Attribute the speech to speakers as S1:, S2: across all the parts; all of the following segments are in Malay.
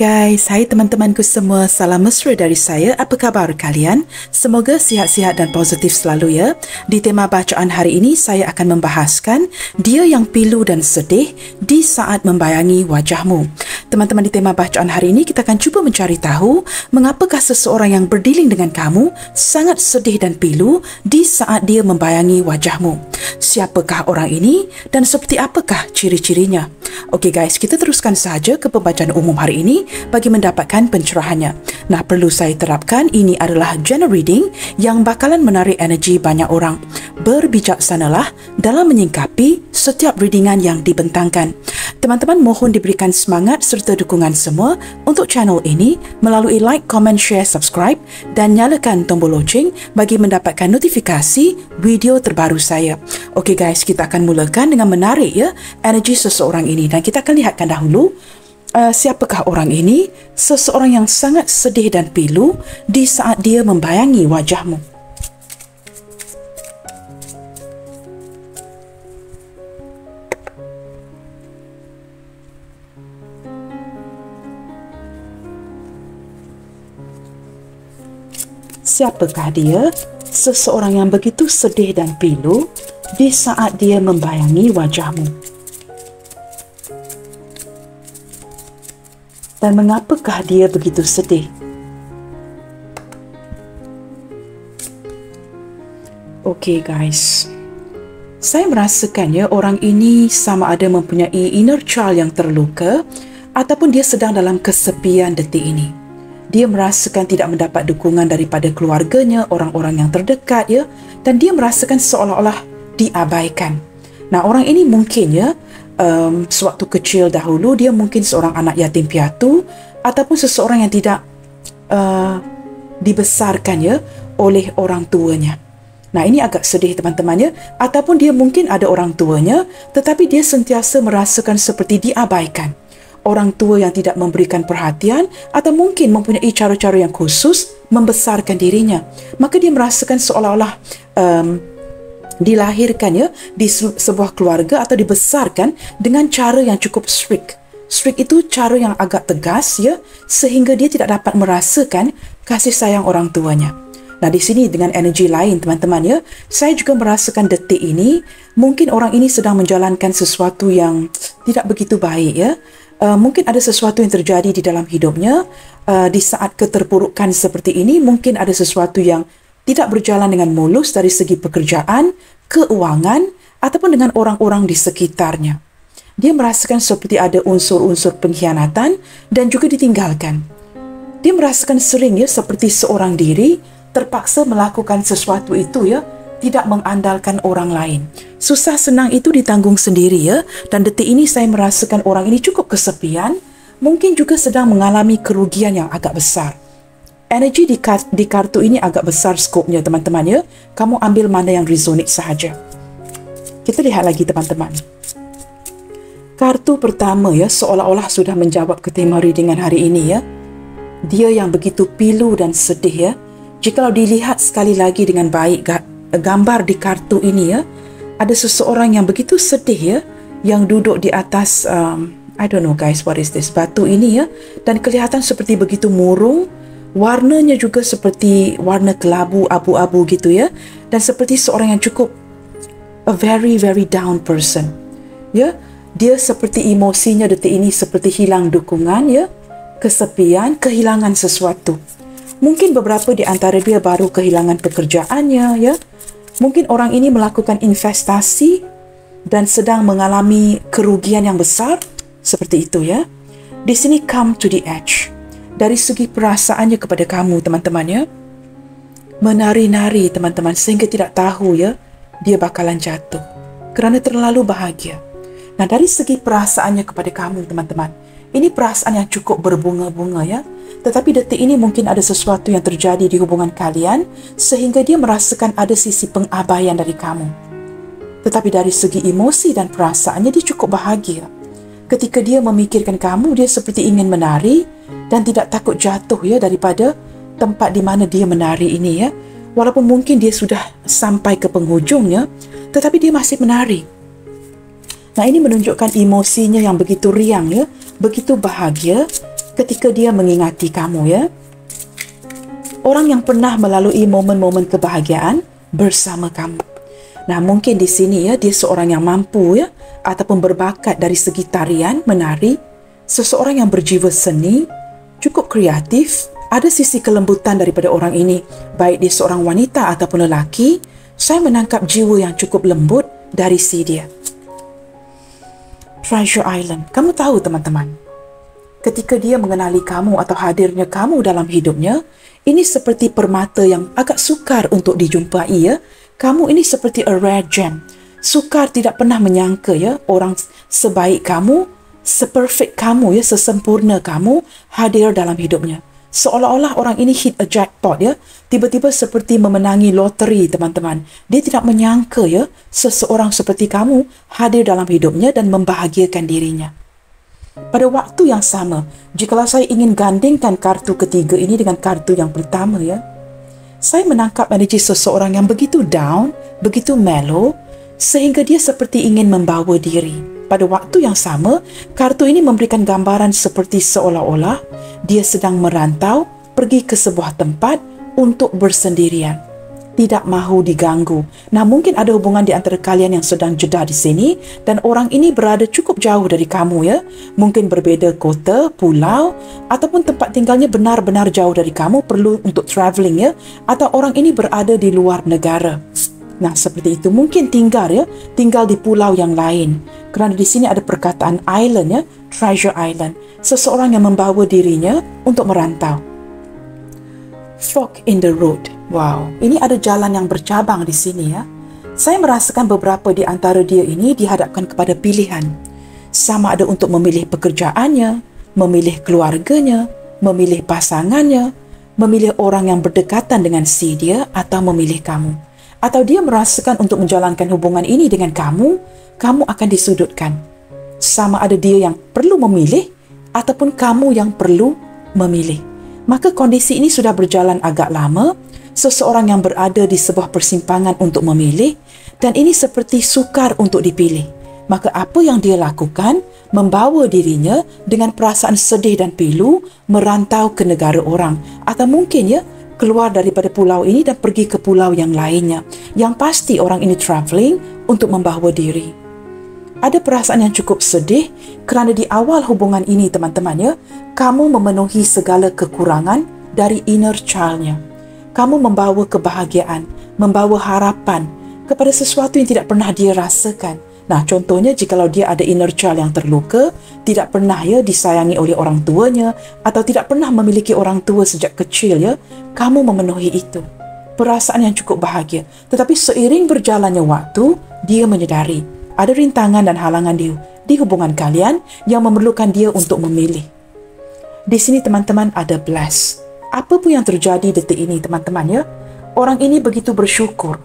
S1: guys, hai teman-temanku semua, salam mesra dari saya. Apa khabar kalian? Semoga sihat-sihat dan positif selalu ya. Di tema bacaan hari ini, saya akan membahaskan dia yang pilu dan sedih di saat membayangi wajahmu. Teman-teman, di tema bacaan hari ini kita akan cuba mencari tahu mengapakah seseorang yang berdealing dengan kamu sangat sedih dan pilu di saat dia membayangi wajahmu. Siapakah orang ini dan seperti apakah ciri-cirinya? Okey guys, kita teruskan sahaja ke pembacaan umum hari ini bagi mendapatkan pencerahannya. Nah, perlu saya terapkan, ini adalah general reading yang bakalan menarik energi banyak orang. Berbijaksanalah dalam menyingkapi setiap readingan yang dibentangkan. Teman-teman mohon diberikan semangat serta dukungan semua untuk channel ini melalui like, comment, share, subscribe dan nyalakan tombol loceng bagi mendapatkan notifikasi video terbaru saya. Okey guys, kita akan mulakan dengan menarik ya energi seseorang ini dan kita akan lihatkan dahulu siapakah orang ini, seseorang yang sangat sedih dan pilu di saat dia membayangi wajahmu. Siapakah dia, seseorang yang begitu sedih dan pilu di saat dia membayangi wajahmu? Dan mengapakah dia begitu sedih? Okey guys, saya merasakan ya orang ini sama ada mempunyai inner child yang terluka ataupun dia sedang dalam kesepian detik ini. Dia merasakan tidak mendapat dukungan daripada keluarganya, orang-orang yang terdekat ya, dan dia merasakan seolah-olah diabaikan. Nah, orang ini mungkin ya sewaktu kecil dahulu dia mungkin seorang anak yatim piatu ataupun seseorang yang tidak dibesarkan ya oleh orang tuanya. Nah, ini agak sedih teman-teman ya. Ataupun dia mungkin ada orang tuanya tetapi dia sentiasa merasakan seperti diabaikan. Orang tua yang tidak memberikan perhatian atau mungkin mempunyai cara-cara yang khusus membesarkan dirinya. Maka dia merasakan seolah-olah dilahirkan ya di sebuah keluarga atau dibesarkan dengan cara yang cukup strict. Strict itu cara yang agak tegas ya, sehingga dia tidak dapat merasakan kasih sayang orang tuanya. Nah, di sini dengan energi lain teman-teman ya, saya juga merasakan detik ini mungkin orang ini sedang menjalankan sesuatu yang tidak begitu baik ya. Mungkin ada sesuatu yang terjadi di dalam hidupnya di saat keterpurukan seperti ini. Mungkin ada sesuatu yang tidak berjalan dengan mulus dari segi pekerjaan, keuangan ataupun dengan orang-orang di sekitarnya. Dia merasakan seperti ada unsur-unsur pengkhianatan dan juga ditinggalkan. Dia merasakan sering ya seperti seorang diri terpaksa melakukan sesuatu itu ya, tidak mengandalkan orang lain. Susah senang itu ditanggung sendiri ya, dan detik ini saya merasakan orang ini cukup kesepian, mungkin juga sedang mengalami kerugian yang agak besar. Energi di kartu ini agak besar skopnya teman-teman ya. Kamu ambil mana yang resonate sahaja. Kita lihat lagi teman-teman. Kartu pertama ya seolah-olah sudah menjawab ke tema readingan hari ini ya. Dia yang begitu pilu dan sedih ya. Jikalau dilihat sekali lagi dengan baik gambar di kartu ini ya, ada seseorang yang begitu sedih ya, yang duduk di atas I don't know guys, what is this, batu ini ya, dan kelihatan seperti begitu murung. Warnanya juga seperti warna kelabu, abu-abu gitu ya. Dan seperti seorang yang cukup a very down person. Ya, dia seperti emosinya detik ini seperti hilang dukungan ya, kesepian, kehilangan sesuatu. Mungkin beberapa di antara dia baru kehilangan pekerjaannya ya. Mungkin orang ini melakukan investasi dan sedang mengalami kerugian yang besar seperti itu ya. Di sini come to the edge. Dari segi perasaannya kepada kamu teman-teman ya, menari-nari teman-teman sehingga tidak tahu ya dia bakalan jatuh kerana terlalu bahagia. Nah, dari segi perasaannya kepada kamu teman-teman, ini perasaan yang cukup berbunga-bunga ya. Tetapi detik ini mungkin ada sesuatu yang terjadi di hubungan kalian sehingga dia merasakan ada sisi pengabaian dari kamu. Tetapi dari segi emosi dan perasaannya dia cukup bahagia. Ketika dia memikirkan kamu, dia seperti ingin menari dan tidak takut jatuh ya daripada tempat di mana dia menari ini ya. Walaupun mungkin dia sudah sampai ke penghujungnya, tetapi dia masih menari. Nah, ini menunjukkan emosinya yang begitu riang ya, begitu bahagia ketika dia mengingati kamu, ya. Orang yang pernah melalui momen-momen kebahagiaan bersama kamu. Nah, mungkin di sini ya, dia seorang yang mampu ya, ataupun berbakat dari segi tarian, menari, seseorang yang berjiwa seni, cukup kreatif, ada sisi kelembutan daripada orang ini, baik dia seorang wanita ataupun lelaki. Saya menangkap jiwa yang cukup lembut dari si dia. Treasure Island. Kamu tahu teman-teman, ketika dia mengenali kamu atau hadirnya kamu dalam hidupnya, ini seperti permata yang agak sukar untuk dijumpai ya. Kamu ini seperti a rare gem. Sukar tidak pernah menyangka ya, orang sebaik kamu, seperfect kamu ya, sesempurna kamu hadir dalam hidupnya. Seolah-olah orang ini hit a jackpot ya. Tiba-tiba seperti memenangi loteri teman-teman. Dia tidak menyangka ya, seseorang seperti kamu hadir dalam hidupnya dan membahagiakan dirinya. Pada waktu yang sama, jikalau saya ingin gandingkan kartu ketiga ini dengan kartu yang pertama ya, saya menangkap energi seseorang yang begitu down, begitu mellow, sehingga dia seperti ingin membawa diri. Pada waktu yang sama, kartu ini memberikan gambaran seperti seolah-olah dia sedang merantau, pergi ke sebuah tempat untuk bersendirian. Tidak mahu diganggu. Nah, mungkin ada hubungan di antara kalian yang sedang jeda di sini dan orang ini berada cukup jauh dari kamu ya. Mungkin berbeza kota, pulau ataupun tempat tinggalnya benar-benar jauh dari kamu, perlu untuk travelling ya. Atau orang ini berada di luar negara. Nah, seperti itu. Mungkin tinggal di pulau yang lain. Kerana di sini ada perkataan island ya, Treasure Island. Seseorang yang membawa dirinya untuk merantau. Fork in the road. Wow, ini ada jalan yang bercabang di sini ya. Saya merasakan beberapa di antara dia ini dihadapkan kepada pilihan. Sama ada untuk memilih pekerjaannya, memilih keluarganya, memilih pasangannya, memilih orang yang berdekatan dengan si dia atau memilih kamu. Atau dia merasakan untuk menjalankan hubungan ini dengan kamu, kamu akan disudutkan. Sama ada dia yang perlu memilih ataupun kamu yang perlu memilih. Maka kondisi ini sudah berjalan agak lama. Seseorang yang berada di sebuah persimpangan untuk memilih dan ini seperti sukar untuk dipilih. Maka apa yang dia lakukan? Membawa dirinya dengan perasaan sedih dan pilu merantau ke negara orang atau mungkin ya keluar daripada pulau ini dan pergi ke pulau yang lainnya. Yang pasti orang ini travelling untuk membawa diri. Ada perasaan yang cukup sedih kerana di awal hubungan ini teman-teman ya, kamu memenuhi segala kekurangan dari inner child-nya. Kamu membawa kebahagiaan, membawa harapan kepada sesuatu yang tidak pernah dia rasakan. Nah, contohnya jikalau dia ada inner child yang terluka, tidak pernah ya disayangi oleh orang tuanya atau tidak pernah memiliki orang tua sejak kecil ya, kamu memenuhi itu. Perasaan yang cukup bahagia. Tetapi seiring berjalannya waktu, dia menyedari ada rintangan dan halangan di hubungan kalian yang memerlukan dia untuk memilih. Di sini teman-teman ada bless. Apa pun yang terjadi detik ini teman-teman ya, orang ini begitu bersyukur.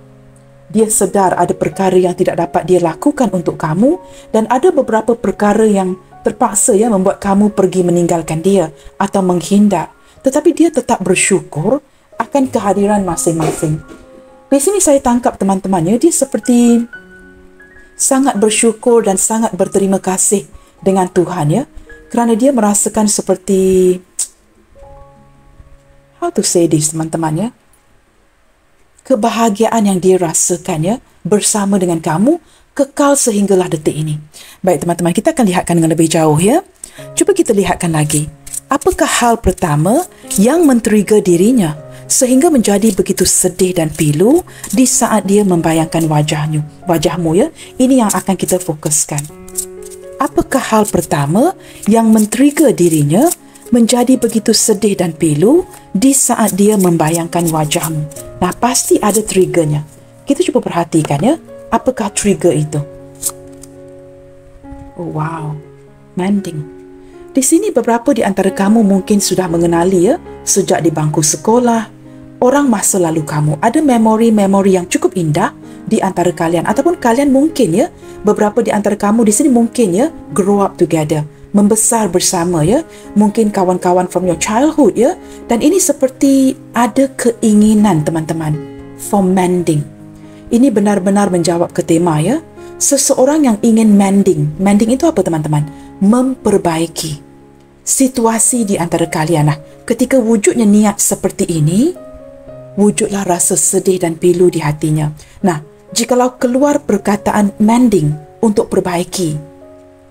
S1: Dia sedar ada perkara yang tidak dapat dia lakukan untuk kamu dan ada beberapa perkara yang terpaksa ya membuat kamu pergi meninggalkan dia atau menghindar. Tetapi dia tetap bersyukur akan kehadiran masing-masing. Di sini saya tangkap teman-teman ya, dia seperti sangat bersyukur dan sangat berterima kasih dengan Tuhan ya, kerana dia merasakan seperti how to say this teman-teman ya, kebahagiaan yang dia rasakan ya bersama dengan kamu kekal sehinggalah detik ini. Baik teman-teman, kita akan lihatkan dengan lebih jauh ya. Cuba kita lihatkan lagi. Apakah hal pertama yang men-trigger dirinya sehingga menjadi begitu sedih dan pilu di saat dia membayangkan wajahmu ya. Ini yang akan kita fokuskan. Apakah hal pertama yang men-trigger dirinya menjadi begitu sedih dan pilu di saat dia membayangkan wajahmu? Nah, pasti ada triggernya. Kita cuba perhatikan ya, apakah trigger itu? Oh, wow, mending. Di sini beberapa di antara kamu mungkin sudah mengenali ya, sejak di bangku sekolah, orang masa lalu kamu. Ada memori-memori yang cukup indah di antara kalian. Ataupun kalian mungkin ya, beberapa di antara kamu di sini mungkin ya, grow up together, membesar bersama ya, mungkin kawan-kawan from your childhood ya, dan ini seperti ada keinginan teman-teman for mending. Ini benar-benar menjawab ke tema ya, seseorang yang ingin mending. Mending itu apa teman-teman? Memperbaiki. situasi di antara kalian. Nah, ketika wujudnya niat seperti ini, wujudlah rasa sedih dan pilu di hatinya. Nah, jikalau keluar perkataan mending untuk perbaiki,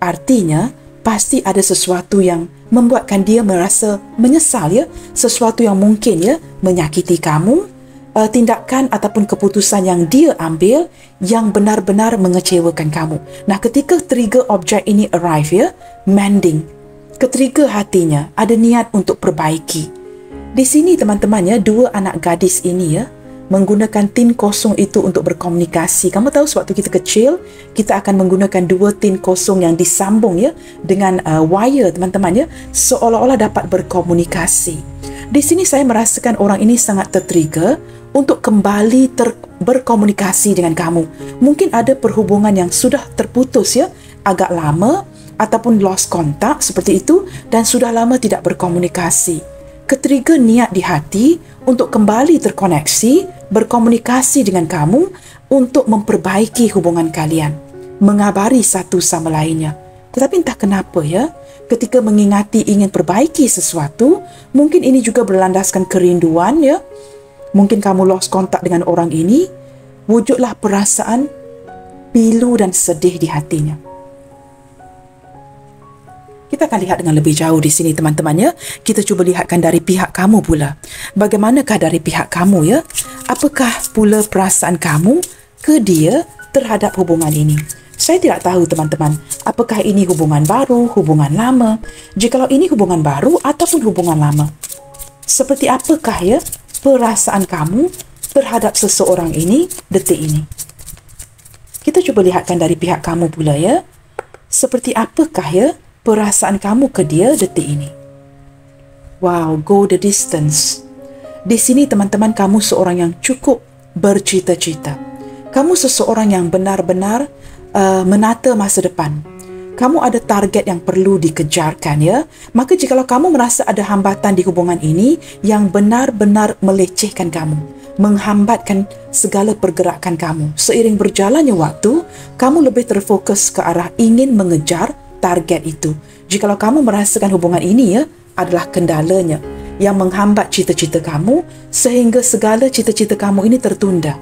S1: artinya pasti ada sesuatu yang membuatkan dia merasa menyesal, ya, sesuatu yang mungkin, ya, menyakiti kamu, tindakan ataupun keputusan yang dia ambil yang benar-benar mengecewakan kamu. Nah, ketika trigger objek ini arrive, ya, mending, ketrigger hatinya, ada niat untuk perbaiki. Di sini teman-teman, ya, dua anak gadis ini, ya, menggunakan tin kosong itu untuk berkomunikasi. Kamu tahu sewaktu kita kecil, kita akan menggunakan dua tin kosong yang disambung, ya, dengan wire, teman-teman, ya, seolah-olah dapat berkomunikasi. Di sini saya merasakan orang ini sangat tertrigger untuk kembali berkomunikasi dengan kamu. Mungkin ada perhubungan yang sudah terputus, ya, agak lama, ataupun lost contact seperti itu, dan sudah lama tidak berkomunikasi. Ketrigger niat di hati untuk kembali terkoneksi, berkomunikasi dengan kamu untuk memperbaiki hubungan kalian, mengabari satu sama lainnya. Tetapi entah kenapa, ya, ketika mengingati ingin perbaiki sesuatu, mungkin ini juga berlandaskan kerinduan, ya. Mungkin kamu lost kontak dengan orang ini, wujudlah perasaan pilu dan sedih di hatinya. Kita akan lihat dengan lebih jauh di sini, teman-teman, ya. Kita cuba lihatkan dari pihak kamu pula. Bagaimanakah dari pihak kamu, ya? Apakah pula perasaan kamu ke dia terhadap hubungan ini? Saya tidak tahu, teman-teman, apakah ini hubungan baru, hubungan lama. Jikalau ini hubungan baru ataupun hubungan lama, seperti apakah, ya, perasaan kamu terhadap seseorang ini detik ini? Kita cuba lihatkan dari pihak kamu pula, ya. Seperti apakah, ya, perasaan kamu ke dia detik ini? Wow, go the distance. Di sini, teman-teman, kamu seorang yang cukup bercita-cita. Kamu seseorang yang benar-benar menata masa depan. Kamu ada target yang perlu dikejarkan, ya. Maka jikalau kamu merasa ada hambatan di hubungan ini yang benar-benar melecehkan kamu, menghambatkan segala pergerakan kamu, seiring berjalannya waktu, kamu lebih terfokus ke arah ingin mengejar target itu. Jikalau kamu merasakan hubungan ini, ya, adalah kendalanya yang menghambat cita-cita kamu sehingga segala cita-cita kamu ini tertunda.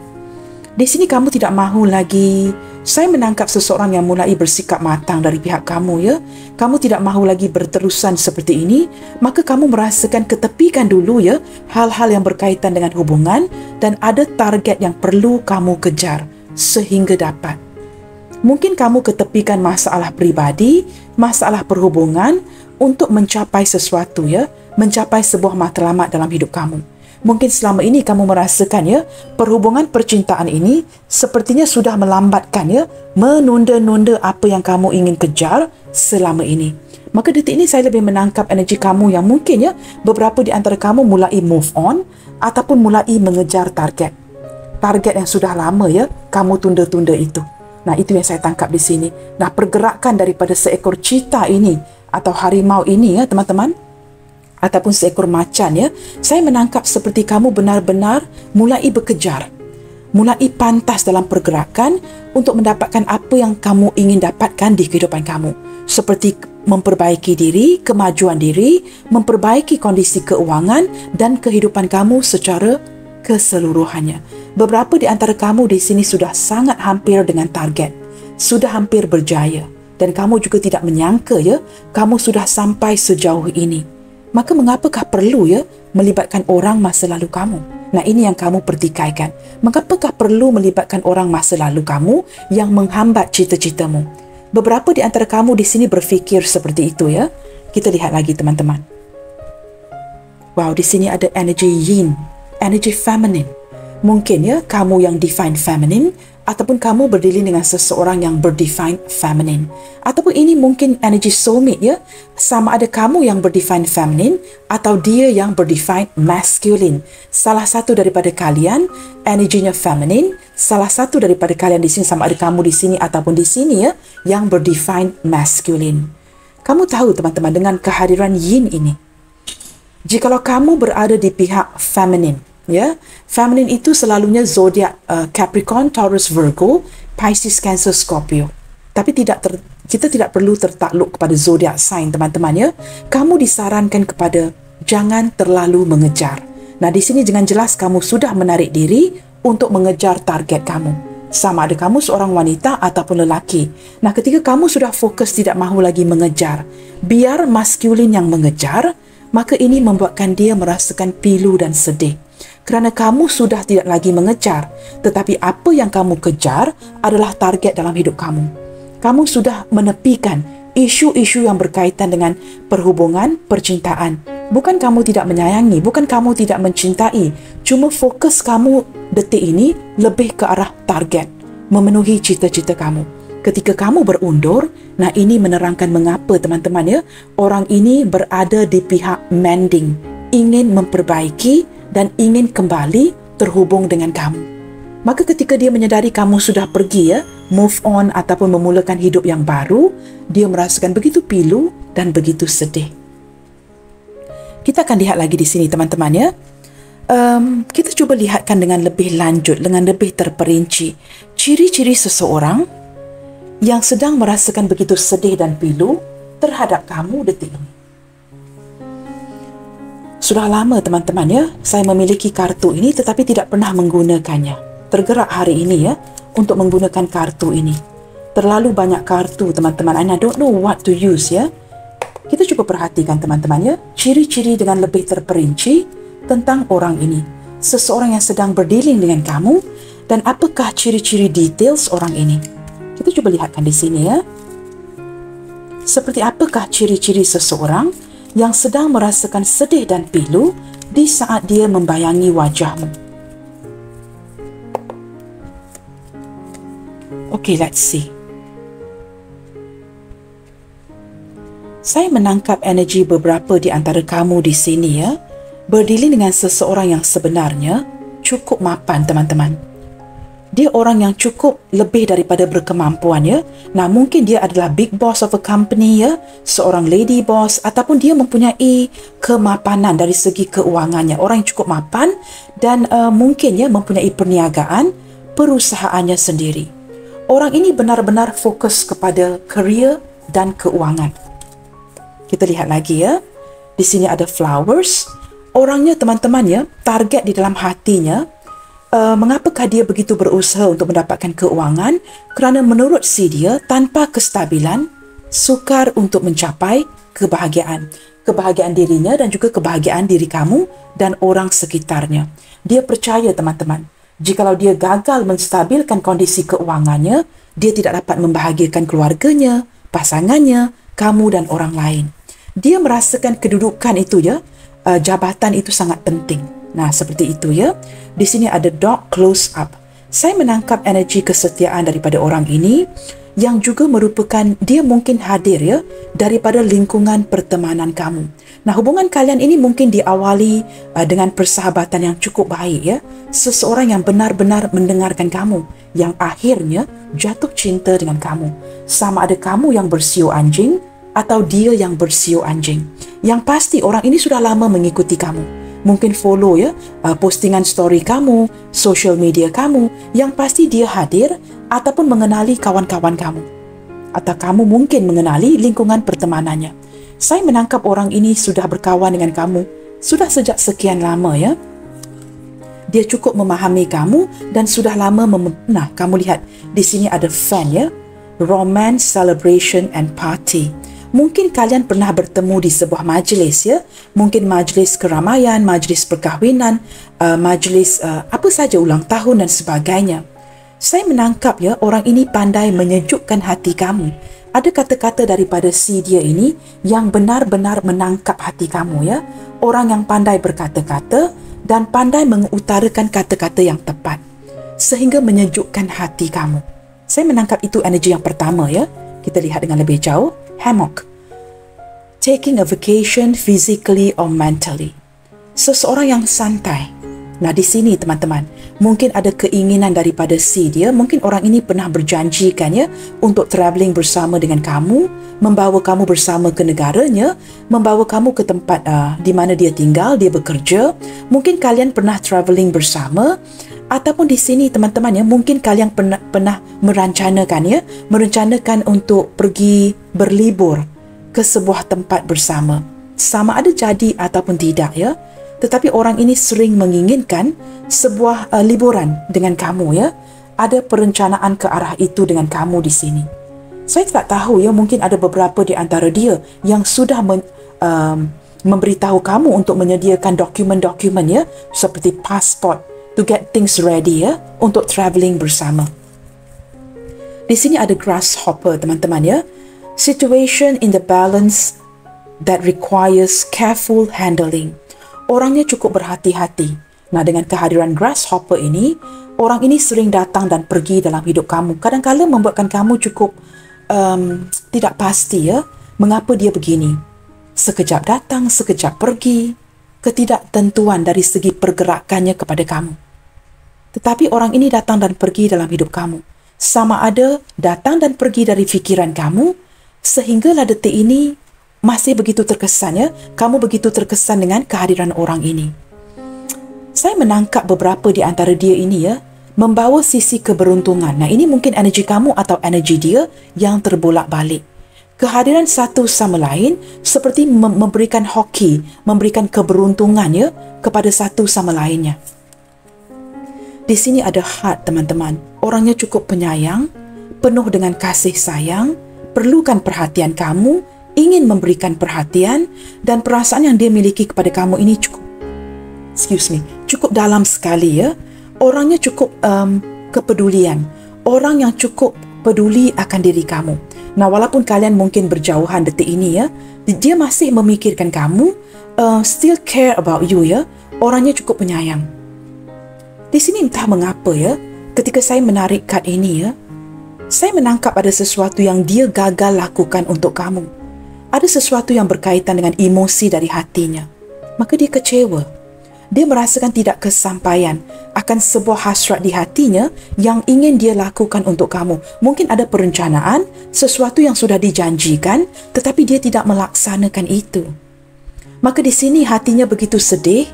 S1: Di sini kamu tidak mahu lagi. Saya menangkap seseorang yang mulai bersikap matang dari pihak kamu, ya. Kamu tidak mahu lagi berterusan seperti ini, maka kamu merasakan ketepikan dulu, ya, hal-hal yang berkaitan dengan hubungan dan ada target yang perlu kamu kejar sehingga dapat. Mungkin kamu ketepikan masalah pribadi, masalah perhubungan untuk mencapai sesuatu, ya, mencapai sebuah matlamat dalam hidup kamu. Mungkin selama ini kamu merasakan, ya, perhubungan percintaan ini sepertinya sudah melambatkan, ya, menunda-nunda apa yang kamu ingin kejar selama ini. Maka detik ini saya lebih menangkap energi kamu yang mungkin, ya, beberapa di antara kamu mulai move on ataupun mulai mengejar target. Target yang sudah lama, ya, kamu tunda-tunda itu. Nah, itu yang saya tangkap di sini. Nah, pergerakan daripada seekor cheetah ini atau harimau ini, ya, teman-teman, ataupun seekor macan, ya, saya menangkap seperti kamu benar-benar mulai bekejar, mulai pantas dalam pergerakan untuk mendapatkan apa yang kamu ingin dapatkan di kehidupan kamu, seperti memperbaiki diri, kemajuan diri, memperbaiki kondisi keuangan dan kehidupan kamu secara keseluruhannya. Beberapa di antara kamu di sini sudah sangat hampir dengan target, sudah hampir berjaya, dan kamu juga tidak menyangka, ya, kamu sudah sampai sejauh ini. Maka mengapakah perlu, ya, melibatkan orang masa lalu kamu? Nah, ini yang kamu pertikaikan. Mengapakah perlu melibatkan orang masa lalu kamu yang menghambat cita-citamu? Beberapa di antara kamu di sini berfikir seperti itu, ya. Kita lihat lagi, teman-teman. Wow, di sini ada energi yin, energi feminine. Mungkin, ya, kamu yang define feminine, ataupun kamu berdiri dengan seseorang yang berdefine feminine. Ataupun ini mungkin energi soulmate, ya. Sama ada kamu yang berdefine feminine atau dia yang berdefine masculine. Salah satu daripada kalian energinya feminine, salah satu daripada kalian di sini, sama ada kamu di sini ataupun di sini, ya, yang berdefine masculine. Kamu tahu, teman-teman, dengan kehadiran yin ini, jikalau kamu berada di pihak feminine, ya, feminine itu selalunya zodiak Capricorn, Taurus, Virgo, Pisces, Cancer, Scorpio. Tapi kita tidak perlu tertakluk kepada zodiak sign, teman-teman ya. Kamu disarankan kepada jangan terlalu mengejar. Nah, di sini dengan jelas kamu sudah menarik diri untuk mengejar target kamu. Sama ada kamu seorang wanita ataupun lelaki. Nah, ketika kamu sudah fokus tidak mahu lagi mengejar, biar maskulin yang mengejar, maka ini membuatkan dia merasakan pilu dan sedih. Kerana kamu sudah tidak lagi mengejar, tetapi apa yang kamu kejar adalah target dalam hidup kamu. Kamu sudah menepikan isu-isu yang berkaitan dengan perhubungan, percintaan. Bukan kamu tidak menyayangi, bukan kamu tidak mencintai. Cuma fokus kamu detik ini lebih ke arah target, memenuhi cita-cita kamu. Ketika kamu berundur, nah ini menerangkan mengapa teman-teman ya, orang ini berada di pihak mending, ingin memperbaiki dan ingin kembali terhubung dengan kamu. Maka ketika dia menyadari kamu sudah pergi ya, move on ataupun memulakan hidup yang baru, dia merasakan begitu pilu dan begitu sedih. Kita akan lihat lagi di sini teman-teman ya. Kita cuba lihatkan dengan lebih lanjut, dengan lebih terperinci ciri-ciri seseorang yang sedang merasakan begitu sedih dan pilu terhadap kamu detik ini. Sudah lama teman-teman ya, saya memiliki kartu ini tetapi tidak pernah menggunakannya. Tergerak hari ini ya untuk menggunakan kartu ini. Terlalu banyak kartu teman-teman, and I don't know what to use ya. Kita cuba perhatikan teman-teman ya, ciri-ciri dengan lebih terperinci tentang orang ini. Seseorang yang sedang berdealing dengan kamu dan apakah ciri-ciri details orang ini. Kita cuba lihatkan di sini ya. Seperti apakah ciri-ciri seseorang yang sedang merasakan sedih dan pilu di saat dia membayangi wajahmu. Okay, let's see. Saya menangkap energi beberapa di antara kamu di sini ya. Berdealing dengan seseorang yang sebenarnya cukup mapan teman-teman. Dia orang yang cukup lebih daripada berkemampuan ya. Nah, mungkin dia adalah big boss of a company ya, seorang lady boss ataupun dia mempunyai kemapanan dari segi keuangannya. Orang yang cukup mapan dan mungkin ya mempunyai perniagaan perusahaannya sendiri. Orang ini benar-benar fokus kepada career dan keuangan. Kita lihat lagi ya. Di sini ada flowers. Orangnya teman-teman ya, target di dalam hatinya, mengapakah dia begitu berusaha untuk mendapatkan keuangan? Kerana menurut si dia, tanpa kestabilan, sukar untuk mencapai kebahagiaan. Kebahagiaan dirinya dan juga kebahagiaan diri kamu dan orang sekitarnya. Dia percaya teman-teman, jikalau dia gagal menstabilkan kondisi keuangannya, dia tidak dapat membahagiakan keluarganya, pasangannya, kamu dan orang lain. Dia merasakan kedudukan itu ya, jabatan itu sangat penting. Nah, seperti itu ya. Di sini ada dog close up. Saya menangkap energi kesetiaan daripada orang ini yang juga merupakan dia mungkin hadir ya daripada lingkungan pertemanan kamu. Nah, hubungan kalian ini mungkin diawali dengan persahabatan yang cukup baik ya. Seseorang yang benar-benar mendengarkan kamu, yang akhirnya jatuh cinta dengan kamu. Sama ada kamu yang bersio anjing atau dia yang bersio anjing. Yang pasti orang ini sudah lama mengikuti kamu. Mungkin follow ya postingan story kamu, social media kamu. Yang pasti dia hadir ataupun mengenali kawan-kawan kamu. Atau kamu mungkin mengenali lingkungan pertemanannya. Saya menangkap orang ini sudah berkawan dengan kamu sudah sejak sekian lama ya. Dia cukup memahami kamu dan sudah lama nah, kamu lihat di sini ada fan ya. Romance, celebration and party. Mungkin kalian pernah bertemu di sebuah majlis ya. Mungkin majlis keramaian, majlis perkahwinan, majlis apa saja ulang tahun dan sebagainya. Saya menangkap ya, orang ini pandai menyejukkan hati kamu. Ada kata-kata daripada si dia ini yang benar-benar menangkap hati kamu ya. Orang yang pandai berkata-kata dan pandai mengutarakan kata-kata yang tepat sehingga menyejukkan hati kamu. Saya menangkap itu energi yang pertama ya. Kita lihat dengan lebih jauh. Hammock. Taking a vacation physically or mentally. Seseorang yang santai. Nah, di sini teman-teman, mungkin ada keinginan daripada si dia, mungkin orang ini pernah berjanjikan ya untuk travelling bersama dengan kamu, membawa kamu bersama ke negaranya, membawa kamu ke tempat di mana dia tinggal, dia bekerja. Mungkin kalian pernah travelling bersama Ataupun di sini teman-teman ya, mungkin kalian pernah merencanakan untuk pergi berlibur ke sebuah tempat bersama. Sama ada jadi ataupun tidak ya. Tetapi orang ini sering menginginkan sebuah liburan dengan kamu ya. Ada perencanaan ke arah itu dengan kamu di sini. Saya tak tahu ya, mungkin ada beberapa di antara dia yang sudah memberitahu kamu untuk menyediakan dokumen-dokumen ya, seperti pasport, to get things ready ya, untuk travelling bersama. Di sini ada grasshopper teman-teman ya. Situation in the balance that requires careful handling. Orangnya cukup berhati-hati. Nah, dengan kehadiran grasshopper ini, orang ini sering datang dan pergi dalam hidup kamu. Kadang-kadang membuatkan kamu cukup tidak pasti ya, mengapa dia begini. Sekejap datang, sekejap pergi. Ketidaktentuan dari segi pergerakannya kepada kamu. Tetapi orang ini datang dan pergi dalam hidup kamu. Sama ada datang dan pergi dari fikiran kamu, sehinggalah detik ini masih begitu terkesan ya, kamu begitu terkesan dengan kehadiran orang ini. Saya menangkap beberapa di antara dia ini ya, membawa sisi keberuntungan. Nah, ini mungkin energi kamu atau energi dia yang terbolak-balik. Kehadiran satu sama lain seperti memberikan hoki, memberikan keberuntungan ya kepada satu sama lainnya. Di sini ada heart teman-teman. Orangnya cukup penyayang, penuh dengan kasih sayang, perlukan perhatian kamu, ingin memberikan perhatian, dan perasaan yang dia miliki kepada kamu ini cukup dalam sekali ya. Orangnya cukup kepedulian. Orang yang cukup peduli akan diri kamu. Nah, walaupun kalian mungkin berjauhan detik ini ya, dia masih memikirkan kamu, still care about you ya. Orangnya cukup penyayang. Di sini entah mengapa ya, ketika saya menarik kad ini ya, saya menangkap ada sesuatu yang dia gagal lakukan untuk kamu. Ada sesuatu yang berkaitan dengan emosi dari hatinya. Maka dia kecewa. Dia merasakan tidak kesampaian akan sebuah hasrat di hatinya yang ingin dia lakukan untuk kamu. Mungkin ada perencanaan, sesuatu yang sudah dijanjikan, tetapi dia tidak melaksanakan itu. Maka di sini hatinya begitu sedih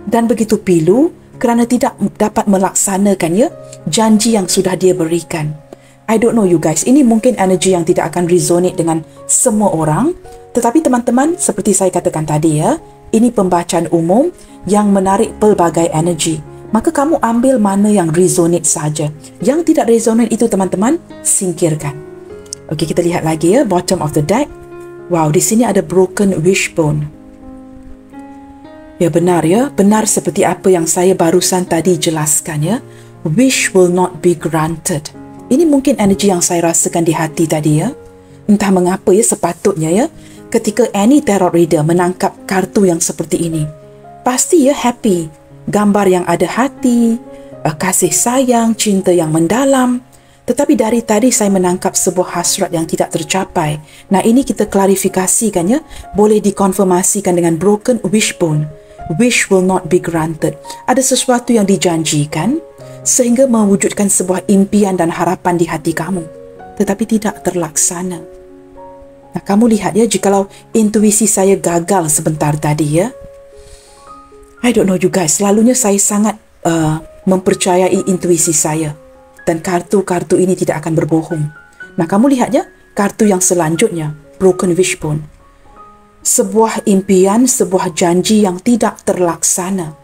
S1: dan begitu pilu kerana tidak dapat melaksanakan janji yang sudah dia berikan. I don't know you guys, ini mungkin energi yang tidak akan resonate dengan semua orang, tetapi teman-teman, seperti saya katakan tadi ya, ini pembacaan umum yang menarik pelbagai energi. Maka kamu ambil mana yang resonate saja. Yang tidak resonate itu teman-teman, singkirkan. Okey, kita lihat lagi ya, bottom of the deck. Wow, di sini ada broken wishbone. Ya benar ya, benar seperti apa yang saya barusan tadi jelaskan ya. Wish will not be granted. Ini mungkin energi yang saya rasakan di hati tadi ya. Entah mengapa ya, sepatutnya ya, ketika any tarot reader menangkap kartu yang seperti ini, pasti ya happy. Gambar yang ada hati, kasih sayang, cinta yang mendalam. Tetapi dari tadi saya menangkap sebuah hasrat yang tidak tercapai. Nah, ini kita klarifikasikan ya, boleh dikonfirmasikan dengan broken wishbone. Wish will not be granted. Ada sesuatu yang dijanjikan sehingga mewujudkan sebuah impian dan harapan di hati kamu, tetapi tidak terlaksana. Nah, kamu lihat ya, jikalau intuisi saya gagal sebentar tadi ya, I don't know you guys, selalunya saya sangat mempercayai intuisi saya, dan kartu-kartu ini tidak akan berbohong. Nah, kamu lihat ya, kartu yang selanjutnya, broken wishbone. Sebuah impian, sebuah janji yang tidak terlaksana.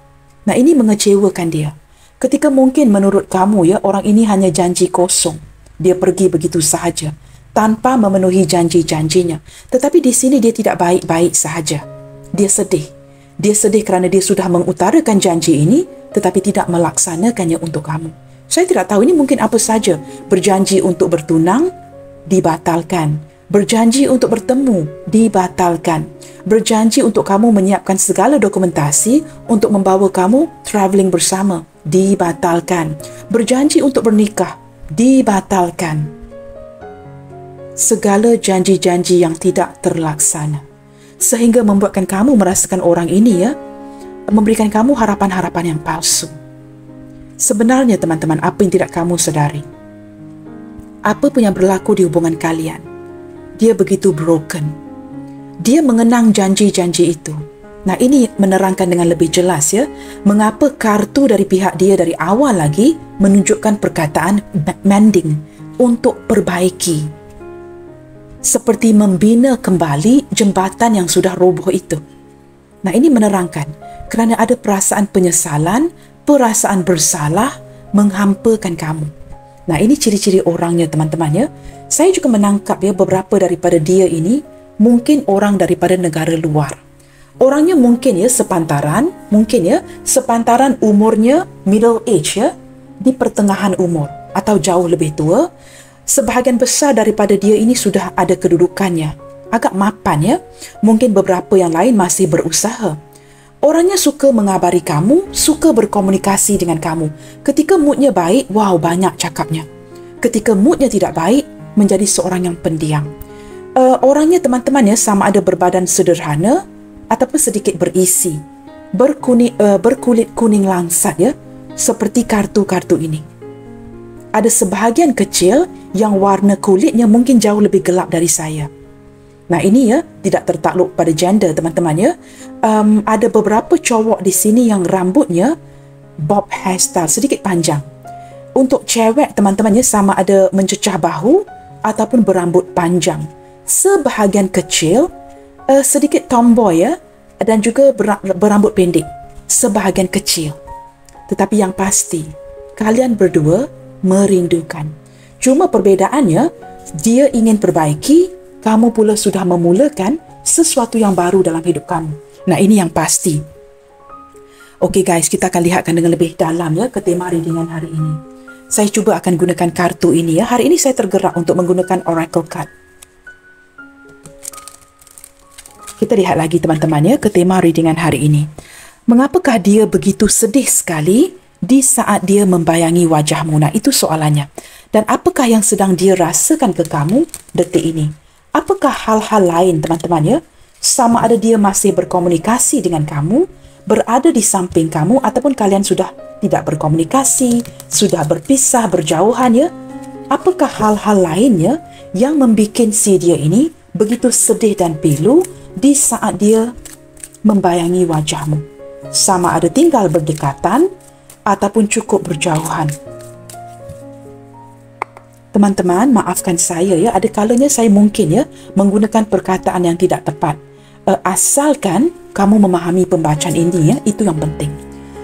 S1: Nah, ini mengecewakan dia. Ketika mungkin menurut kamu ya, orang ini hanya janji kosong. Dia pergi begitu sahaja, tanpa memenuhi janji-janjinya. Tetapi di sini dia tidak baik-baik sahaja. Dia sedih. Dia sedih kerana dia sudah mengutarakan janji ini, tetapi tidak melaksanakannya untuk kamu. Saya tidak tahu ini mungkin apa saja. Berjanji untuk bertunang, dibatalkan. Berjanji untuk bertemu, dibatalkan. Berjanji untuk kamu menyiapkan segala dokumentasi untuk membawa kamu travelling bersama, dibatalkan. Berjanji untuk bernikah, dibatalkan. Segala janji-janji yang tidak terlaksana. Sehingga membuatkan kamu merasakan orang ini ya, memberikan kamu harapan-harapan yang palsu. Sebenarnya teman-teman, apa yang tidak kamu sedari? Apa pun yang berlaku di hubungan kalian, dia begitu broken. Dia mengenang janji-janji itu. Nah, ini menerangkan dengan lebih jelas ya, mengapa kartu dari pihak dia dari awal lagi menunjukkan perkataan mending, untuk perbaiki. Seperti membina kembali jembatan yang sudah roboh itu. Nah, ini menerangkan kerana ada perasaan penyesalan, perasaan bersalah menghampakan kamu. Nah, ini ciri-ciri orangnya teman-teman ya. Saya juga menangkap ya beberapa daripada dia ini mungkin orang daripada negara luar. Orangnya mungkin ya sepantaran umurnya middle age ya, di pertengahan umur atau jauh lebih tua. Sebahagian besar daripada dia ini sudah ada kedudukannya, agak mapan ya. Mungkin beberapa yang lain masih berusaha. Orangnya suka mengabari kamu, suka berkomunikasi dengan kamu. Ketika moodnya baik, wow, banyak cakapnya. Ketika moodnya tidak baik, menjadi seorang yang pendiam. Orangnya teman-teman ya, sama ada berbadan sederhana ataupun sedikit berisi, berkulit kuning langsat ya, seperti kartu-kartu ini. Ada sebahagian kecil yang warna kulitnya mungkin jauh lebih gelap dari saya. Nah, ini ya tidak tertakluk pada gender teman-teman ya. Ada beberapa cowok di sini yang rambutnya bob hairstyle, sedikit panjang. Untuk cewek teman-teman ya, sama ada mencecah bahu ataupun berambut panjang. Sebahagian kecil sedikit tomboy ya, dan juga berambut pendek, sebahagian kecil. Tetapi yang pasti, kalian berdua merindukan. Cuma perbedaannya, dia ingin perbaiki, kamu pula sudah memulakan sesuatu yang baru dalam hidup kamu. Nah, ini yang pasti. Okey guys, kita akan lihatkan dengan lebih dalam ya ke tema readingan hari ini. Saya cuba akan gunakan kartu ini ya. Hari ini saya tergerak untuk menggunakan Oracle Card. Kita lihat lagi teman-teman ya ke tema readingan hari ini. Mengapakah dia begitu sedih sekali di saat dia membayangi wajahmu? Nah, itu soalannya. Dan apakah yang sedang dia rasakan ke kamu detik ini? Apakah hal-hal lain teman-teman ya? Sama ada dia masih berkomunikasi dengan kamu, berada di samping kamu, ataupun kalian sudah tidak berkomunikasi, sudah berpisah, berjauhan ya? Apakah hal-hal lainnya yang membuat si dia ini begitu sedih dan pilu di saat dia membayangi wajahmu? Sama ada tinggal berdekatan ataupun cukup berjauhan. Teman-teman, maafkan saya ya, ada kalanya saya mungkin ya menggunakan perkataan yang tidak tepat. Asalkan kamu memahami pembacaan ini ya, itu yang penting.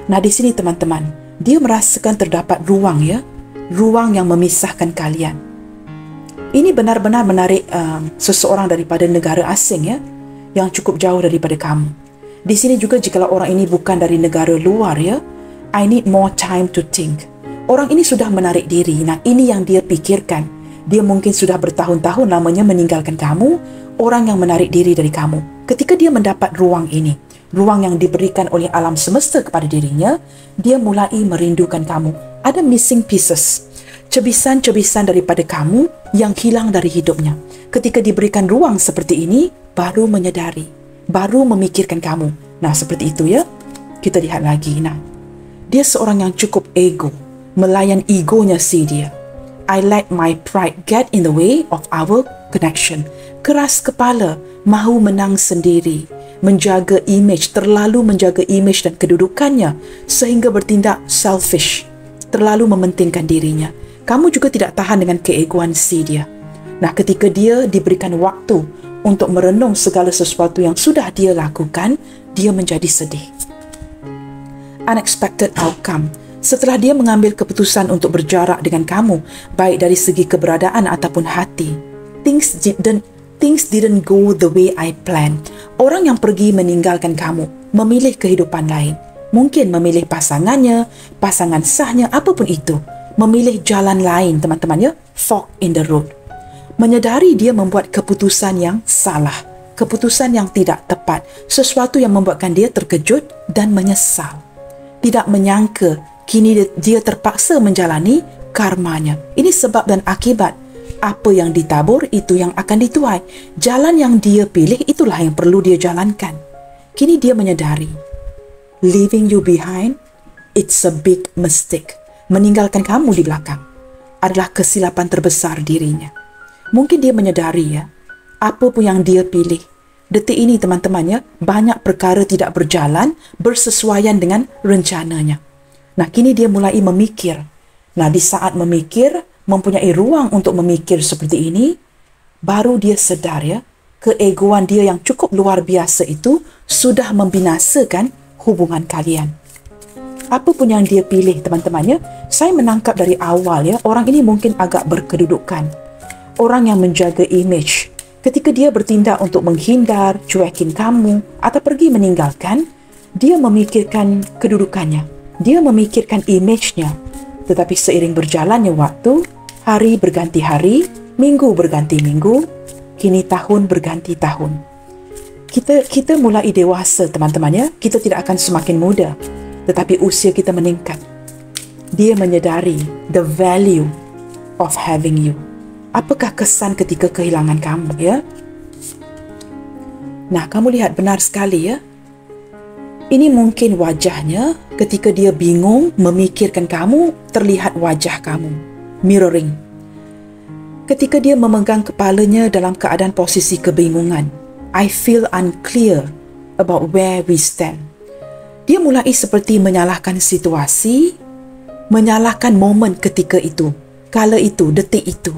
S1: Nah, di sini teman-teman, dia merasakan terdapat ruang ya, ruang yang memisahkan kalian. Ini benar-benar menarik seseorang daripada negara asing ya, yang cukup jauh daripada kamu. Di sini juga jikalau orang ini bukan dari negara luar ya, I need more time to think. Orang ini sudah menarik diri. Nah, ini yang dia pikirkan. Dia mungkin sudah bertahun-tahun lamanya meninggalkan kamu, orang yang menarik diri dari kamu. Ketika dia mendapat ruang ini, ruang yang diberikan oleh alam semesta kepada dirinya, dia mulai merindukan kamu. Ada missing pieces, cebisan-cebisan daripada kamu yang hilang dari hidupnya. Ketika diberikan ruang seperti ini, baru menyadari, baru memikirkan kamu. Nah, seperti itu ya. Kita lihat lagi. Nah, dia seorang yang cukup ego, melayan egonya si dia. I let my pride get in the way of our connection. Keras kepala, mahu menang sendiri, menjaga image, terlalu menjaga image dan kedudukannya sehingga bertindak selfish, terlalu mementingkan dirinya. Kamu juga tidak tahan dengan keegoan si dia. Nah, ketika dia diberikan waktu untuk merenung segala sesuatu yang sudah dia lakukan, dia menjadi sedih. Unexpected outcome. Setelah dia mengambil keputusan untuk berjarak dengan kamu, baik dari segi keberadaan ataupun hati, things didn't go the way I planned. Orang yang pergi meninggalkan kamu, memilih kehidupan lain. Mungkin memilih pasangannya, pasangan sahnya, apapun itu. Memilih jalan lain, teman-teman ya. Fork in the road. Menyadari dia membuat keputusan yang salah, keputusan yang tidak tepat, sesuatu yang membuatkan dia terkejut dan menyesal. Tidak menyangka, kini dia terpaksa menjalani karmanya. Ini sebab dan akibat. Apa yang ditabur, itu yang akan dituai. Jalan yang dia pilih, itulah yang perlu dia jalankan. Kini dia menyadari, leaving you behind, it's a big mistake. Meninggalkan kamu di belakang adalah kesilapan terbesar dirinya. Mungkin dia menyadari ya, apa pun yang dia pilih, detik ini teman-teman ya, banyak perkara tidak berjalan bersesuaian dengan rencananya. Nah, kini dia mulai memikir. Nah, di saat memikir, mempunyai ruang untuk memikir seperti ini, baru dia sedar ya, keegoan dia yang cukup luar biasa itu sudah membinasakan hubungan kalian. Apa pun yang dia pilih teman-teman ya, saya menangkap dari awal ya, orang ini mungkin agak berkedudukan. Orang yang menjaga image. Ketika dia bertindak untuk menghindar, cuekin kamu atau pergi meninggalkan, dia memikirkan kedudukannya. Dia memikirkan image-nya. Tetapi seiring berjalannya waktu, hari berganti hari, minggu berganti minggu, kini tahun berganti tahun. Kita mulai dewasa teman-teman ya. Kita tidak akan semakin muda, tetapi usia kita meningkat. Dia menyedari the value of having you. Apakah kesan ketika kehilangan kamu ya? Nah, kamu lihat benar sekali ya. Ini mungkin wajahnya ketika dia bingung memikirkan kamu, terlihat wajah kamu. Mirroring. Ketika dia memegang kepalanya dalam keadaan posisi kebingungan. I feel unclear about where we stand. Dia mulai seperti menyalahkan situasi, menyalahkan momen ketika itu, kala itu, detik itu.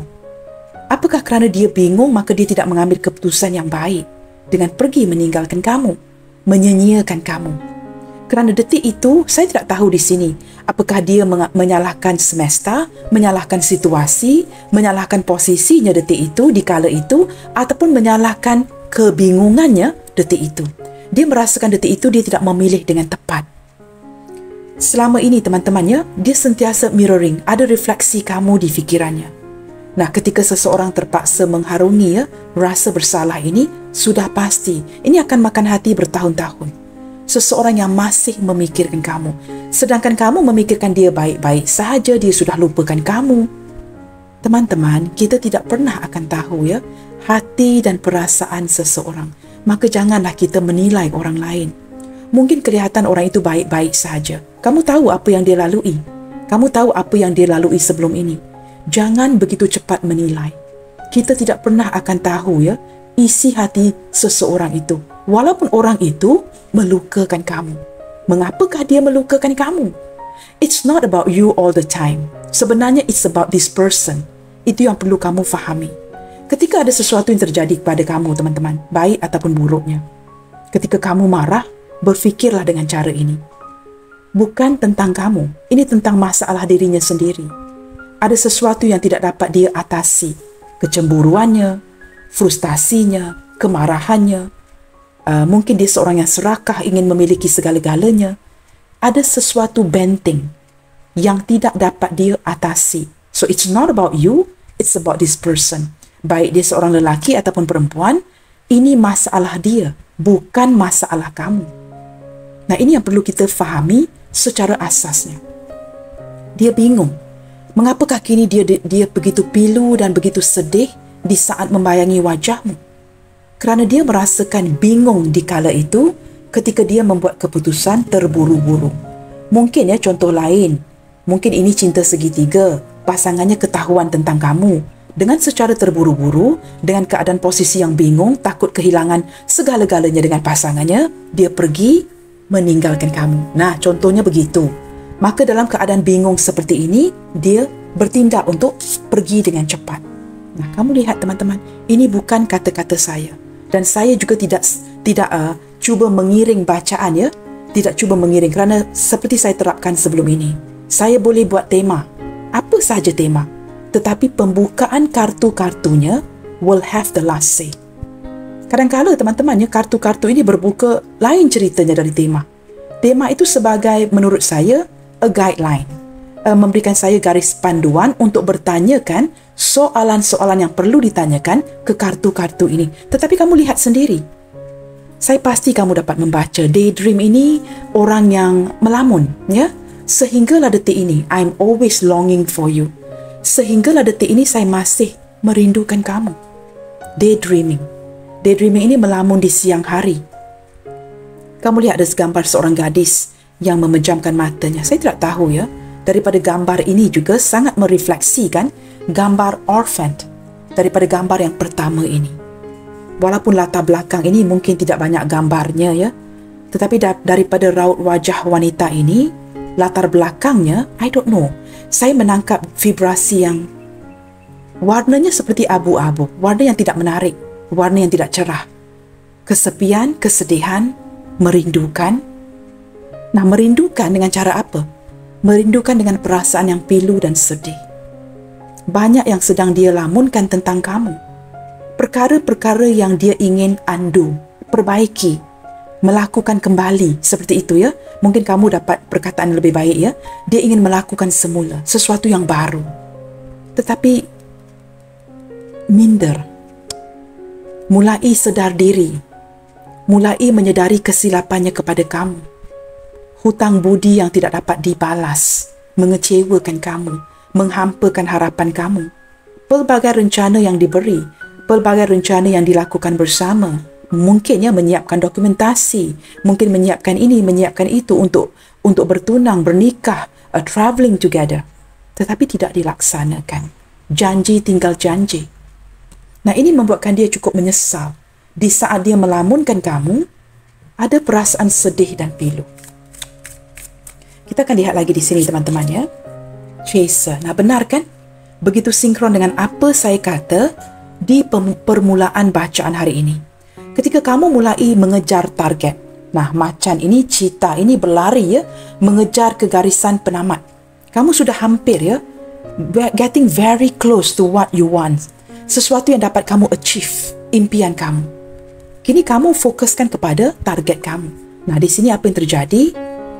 S1: Apakah kerana dia bingung maka dia tidak mengambil keputusan yang baik dengan pergi meninggalkan kamu, menyia-nyiakan kamu? Kerana detik itu, saya tidak tahu di sini apakah dia menyalahkan semesta, menyalahkan situasi, menyalahkan posisinya detik itu, di kala itu, ataupun menyalahkan kebingungannya detik itu. Dia merasakan detik itu dia tidak memilih dengan tepat. Selama ini teman-temannya, dia sentiasa mirroring, ada refleksi kamu di fikirannya. Nah, ketika seseorang terpaksa mengharungi ya, rasa bersalah ini, sudah pasti ini akan makan hati bertahun-tahun. Seseorang yang masih memikirkan kamu, sedangkan kamu memikirkan dia baik-baik sahaja, dia sudah lupakan kamu. Teman-teman, kita tidak pernah akan tahu ya, hati dan perasaan seseorang. Maka janganlah kita menilai orang lain. Mungkin kelihatan orang itu baik-baik sahaja. Kamu tahu apa yang dia lalui. Kamu tahu apa yang dia lalui sebelum ini. Jangan begitu cepat menilai. Kita tidak pernah akan tahu ya, isi hati seseorang itu. Walaupun orang itu melukakan kamu. Mengapakah dia melukakan kamu? It's not about you all the time. Sebenarnya it's about this person. Itu yang perlu kamu fahami. Ketika ada sesuatu yang terjadi kepada kamu, teman-teman, baik ataupun buruknya, ketika kamu marah, berfikirlah dengan cara ini. Bukan tentang kamu, ini tentang masalah dirinya sendiri. Ada sesuatu yang tidak dapat dia atasi. Kecemburuannya, frustasinya, kemarahannya. Mungkin dia seorang yang serakah, ingin memiliki segala-galanya. Ada sesuatu benteng yang tidak dapat dia atasi. So it's not about you, it's about this person. Baik dia seorang lelaki ataupun perempuan, ini masalah dia, bukan masalah kamu. Nah, ini yang perlu kita fahami secara asasnya. Dia bingung. Mengapakah kini dia begitu pilu dan begitu sedih di saat membayangi wajahmu? Kerana dia merasakan bingung di kala itu ketika dia membuat keputusan terburu-buru. Mungkin ya contoh lain, mungkin ini cinta segitiga, pasangannya ketahuan tentang kamu. Dengan secara terburu-buru, dengan keadaan posisi yang bingung, takut kehilangan segala-galanya dengan pasangannya, dia pergi meninggalkan kamu. Nah, contohnya begitu. Maka dalam keadaan bingung seperti ini, dia bertindak untuk pergi dengan cepat. Nah, kamu lihat teman-teman, ini bukan kata-kata saya. Dan saya juga tidak cuba mengiring bacaan ya. Tidak cuba mengiring kerana seperti saya terapkan sebelum ini. Saya boleh buat tema. Apa sahaja tema. Tetapi pembukaan kartu-kartunya will have the last say. Kadang-kadang teman-teman ya, kartu-kartu ini berbuka lain ceritanya dari tema. Tema itu sebagai menurut saya a guideline. Memberikan saya garis panduan untuk bertanyakan soalan-soalan yang perlu ditanyakan ke kartu-kartu ini. Tetapi kamu lihat sendiri. Saya pasti kamu dapat membaca daydream ini orang yang melamun ya. Sehinggalah detik ini, I'm always longing for you. Sehinggalah detik ini saya masih merindukan kamu. Daydreaming. Daydreaming ini melamun di siang hari. Kamu lihat ada gambar seorang gadis yang memejamkan matanya. Saya tidak tahu ya. Daripada gambar ini juga sangat merefleksikan gambar orphan daripada gambar yang pertama ini. Walaupun latar belakang ini mungkin tidak banyak gambarnya ya, tetapi daripada raut wajah wanita ini, latar belakangnya, I don't know, saya menangkap vibrasi yang warnanya seperti abu-abu, warna yang tidak menarik, warna yang tidak cerah. Kesepian, kesedihan, merindukan. Nah, merindukan dengan cara apa? Merindukan dengan perasaan yang pilu dan sedih. Banyak yang sedang dia lamunkan tentang kamu. Perkara-perkara yang dia ingin undo, perbaiki, melakukan kembali, seperti itu ya. Mungkin kamu dapat perkataan yang lebih baik ya. Dia ingin melakukan semula, sesuatu yang baru. Tetapi minder, mulai sedar diri, mulai menyedari kesilapannya kepada kamu. Hutang budi yang tidak dapat dibalas, mengecewakan kamu, menghampakan harapan kamu. Pelbagai rencana yang diberi, pelbagai rencana yang dilakukan bersama, mungkinnya menyiapkan dokumentasi, mungkin menyiapkan ini, menyiapkan itu untuk bertunang, bernikah, travelling together. Tetapi tidak dilaksanakan. Janji tinggal janji. Nah, ini membuatkan dia cukup menyesal. Di saat dia melamunkan kamu, ada perasaan sedih dan pilu. Kita akan lihat lagi di sini teman-teman ya. Chaser. Nah, benar kan? Begitu sinkron dengan apa saya kata di permulaan bacaan hari ini. Ketika kamu mulai mengejar target. Nah, macan ini, cheetah ini berlari ya, mengejar ke garisan penamat. Kamu sudah hampir ya, getting very close to what you want. Sesuatu yang dapat kamu achieve, impian kamu. Kini kamu fokuskan kepada target kamu. Nah, di sini apa yang terjadi?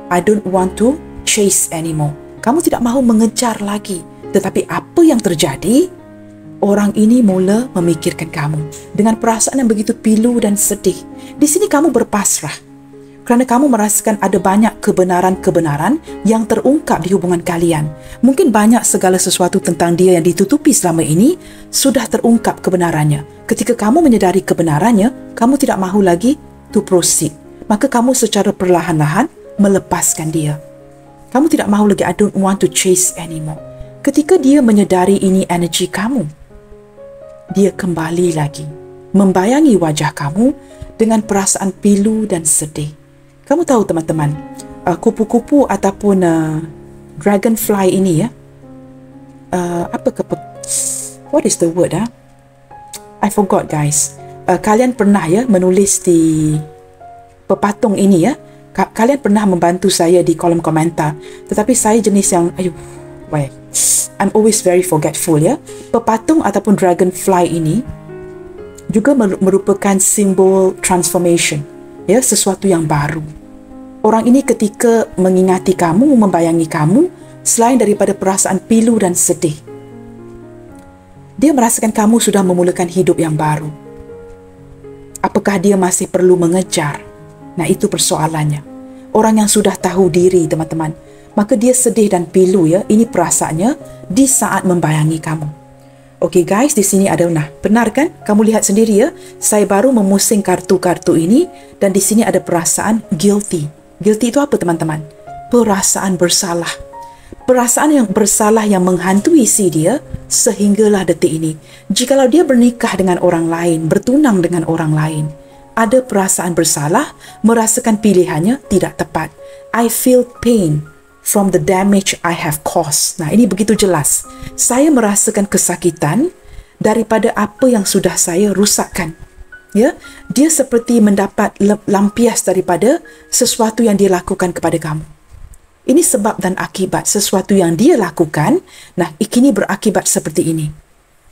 S1: I don't want to chase anymore. Kamu tidak mahu mengejar lagi. Tetapi apa yang terjadi? Orang ini mula memikirkan kamu dengan perasaan yang begitu pilu dan sedih. Di sini kamu berpasrah kerana kamu merasakan ada banyak kebenaran-kebenaran yang terungkap di hubungan kalian. Mungkin banyak segala sesuatu tentang dia yang ditutupi selama ini sudah terungkap kebenarannya. Ketika kamu menyedari kebenarannya, kamu tidak mahu lagi to proceed. Maka kamu secara perlahan-lahan melepaskan dia. Kamu tidak mahu lagi, I don't want to chase anymore. Ketika dia menyedari ini energi kamu, dia kembali lagi membayangi wajah kamu dengan perasaan pilu dan sedih. Kamu tahu teman-teman, kupu-kupu ataupun dragonfly ini ya, what is the word? I forgot guys. Kalian pernah ya menulis di pepatung ini ya. Kalian pernah membantu saya di kolom komentar. Tetapi saya jenis yang, I'm always very forgetful ya. Pepatung ataupun dragonfly ini juga merupakan simbol transformation, ya, sesuatu yang baru. Orang ini ketika mengingati kamu, membayangi kamu, selain daripada perasaan pilu dan sedih, dia merasakan kamu sudah memulakan hidup yang baru. Apakah dia masih perlu mengejar? Nah, itu persoalannya. Orang yang sudah tahu diri, teman-teman, maka dia sedih dan pilu ya. Ini perasaannya di saat membayangi kamu. Okey guys, di sini ada, nah, benar kan? Kamu lihat sendiri ya. Saya baru memusing kartu-kartu ini dan di sini ada perasaan guilty. Guilty itu apa teman-teman? Perasaan bersalah. Perasaan yang bersalah yang menghantui si dia sehinggalah detik ini. Jikalau dia bernikah dengan orang lain, bertunang dengan orang lain, ada perasaan bersalah, merasakan pilihannya tidak tepat. I feel pain from the damage I have caused. Nah, ini begitu jelas. Saya merasakan kesakitan daripada apa yang sudah saya rusakkan. Ya, dia seperti mendapat lampias daripada sesuatu yang dia lakukan kepada kamu. Ini sebab dan akibat sesuatu yang dia lakukan. Nah, kini berakibat seperti ini.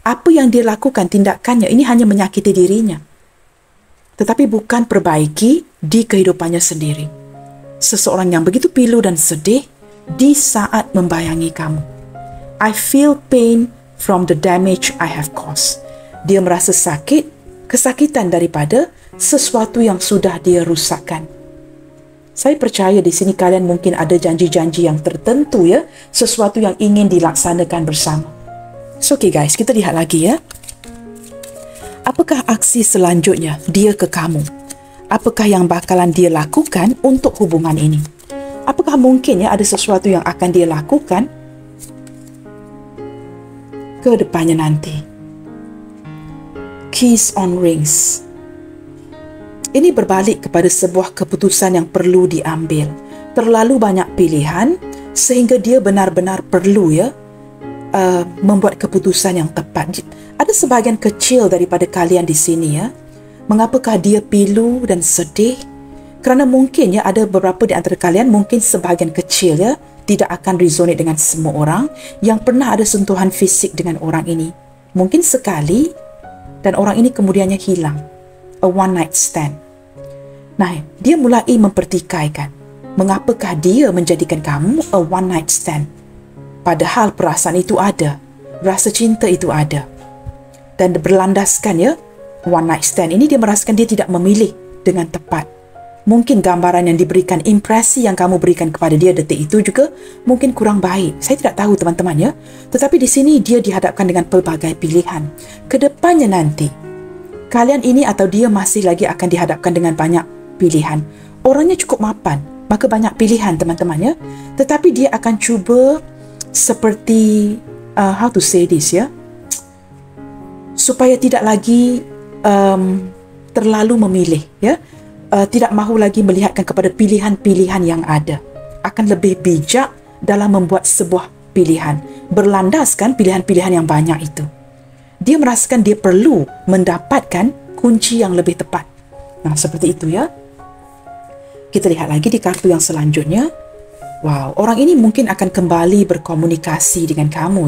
S1: Apa yang dia lakukan, tindakannya ini hanya menyakiti dirinya, tetapi bukan perbaiki di kehidupannya sendiri. Seseorang yang begitu pilu dan sedih di saat membayangi kamu. I feel pain from the damage I have caused. Dia merasa sakit, kesakitan daripada sesuatu yang sudah dia rusakkan. Saya percaya di sini kalian mungkin ada janji-janji yang tertentu ya, sesuatu yang ingin dilaksanakan bersama. So, okay guys, kita lihat lagi ya. Apakah aksi selanjutnya dia ke kamu? Apakah yang bakalan dia lakukan untuk hubungan ini? Apakah mungkin ya ada sesuatu yang akan dia lakukan ke depannya nanti? Keys on rings. Ini berbalik kepada sebuah keputusan yang perlu diambil. Terlalu banyak pilihan sehingga dia benar-benar perlu membuat keputusan yang tepat. Ada sebahagian kecil daripada kalian di sini mengapakah dia pilu dan sedih? Kerana mungkin ada beberapa di antara kalian, mungkin sebahagian kecil tidak akan resonate dengan semua orang yang pernah ada sentuhan fisik dengan orang ini. Mungkin sekali dan orang ini kemudiannya hilang. A one night stand. Nah, dia mulai mempertikaikan mengapakah dia menjadikan kamu a one night stand. Padahal perasaan itu ada, rasa cinta itu ada. Dan berlandaskan one night stand ini, dia merasakan dia tidak memilih dengan tepat. Mungkin gambaran yang diberikan, impresi yang kamu berikan kepada dia detik itu juga mungkin kurang baik. Saya tidak tahu teman-teman Tetapi di sini dia dihadapkan dengan pelbagai pilihan. Kedepannya nanti, kalian ini atau dia masih lagi akan dihadapkan dengan banyak pilihan. Orangnya cukup mapan, maka banyak pilihan teman-teman Tetapi dia akan cuba seperti how to say this supaya tidak lagi terlalu memilih tidak mahu lagi melihatkan kepada pilihan-pilihan yang ada. Akan lebih bijak dalam membuat sebuah pilihan berlandaskan pilihan-pilihan yang banyak itu. Dia merasakan dia perlu mendapatkan kunci yang lebih tepat. Nah, seperti itu Kita lihat lagi di kartu yang selanjutnya. Wow, orang ini mungkin akan kembali berkomunikasi dengan kamu